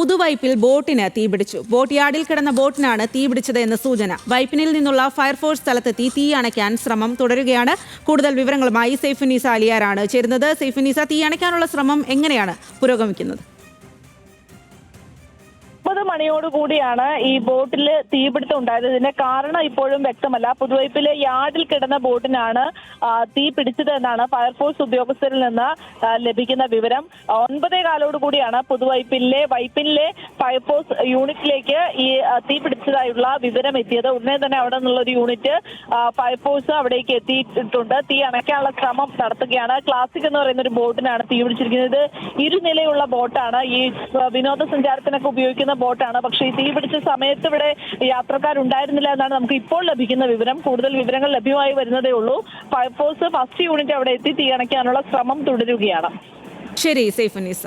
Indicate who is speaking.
Speaker 1: പുതുവൈപ്പിൽ ബോട്ടിന് തീപിടിച്ചു. ബോട്ട് യാർഡിൽ കിടന്ന ബോട്ടിനാണ് തീപിടിച്ചത് എന്ന് സൂചന. വൈപ്പിനിൽ നിന്നുള്ള ഫയർഫോഴ്സ് സ്ഥലത്തെത്തി തീ അണയ്ക്കാൻ ശ്രമം തുടരുകയാണ്. കൂടുതൽ വിവരങ്ങളുമായി സൈഫുന്നീസ അലിയാരാണ് ചേരുന്നത്. സൈഫുന്നീസ, തീ അണയ്ക്കാനുള്ള ശ്രമം എങ്ങനെയാണ് പുരോഗമിക്കുന്നത്?
Speaker 2: 9 മണിയോടുകൂടിയാണ് ഈ ബോട്ടിൽ തീപിടുത്തം ഉണ്ടായത്. ഇതിന്റെ കാരണം ഇപ്പോഴും വ്യക്തമല്ല. പുതുവൈപ്പിലെ യാർഡിൽ കിടന്ന ബോട്ടിനാണ് തീ പിടിച്ചത് എന്നാണ് ഫയർഫോഴ്സ് ഉദ്യോഗസ്ഥരിൽ നിന്ന് ലഭിക്കുന്ന വിവരം. 9:15 വൈപ്പിനിലെ ഫയർഫോഴ്സ് യൂണിറ്റിലേക്ക് ഈ തീ പിടിച്ചതായുള്ള വിവരം എത്തിയത്. ഉടനെ തന്നെ അവിടെ നിന്നുള്ള ഒരു യൂണിറ്റ് ഫയർഫോഴ്സ് അവിടേക്ക് എത്തിയിട്ടുണ്ട്. തീ അണയ്ക്കാനുള്ള ശ്രമം നടത്തുകയാണ്. ക്ലാസിക് എന്ന് പറയുന്ന ഒരു ബോട്ടിനാണ് തീ പിടിച്ചിരിക്കുന്നത്. ഇരുനിലയുള്ള ബോട്ടാണ്. ഈ വിനോദസഞ്ചാരത്തിനൊക്കെ ഉപയോഗിക്കുന്ന ബോട്ടാണ്. പക്ഷേ ഈ തീ പിടിച്ച സമയത്ത് ഇവിടെ യാത്രക്കാരുണ്ടായിരുന്നില്ല എന്നാണ് നമുക്ക് ഇപ്പോൾ ലഭിക്കുന്ന വിവരം. കൂടുതൽ വിവരങ്ങൾ ലഭ്യമായി വരുന്നതേ ഉള്ളൂ. ഫയർഫോഴ്സ് ഫസ്റ്റ് യൂണിറ്റ് അവിടെ എത്തി തീ അണയ്ക്കാനുള്ള ശ്രമം തുടരുകയാണ്.
Speaker 1: ശരി സൈഫുന്നീസ.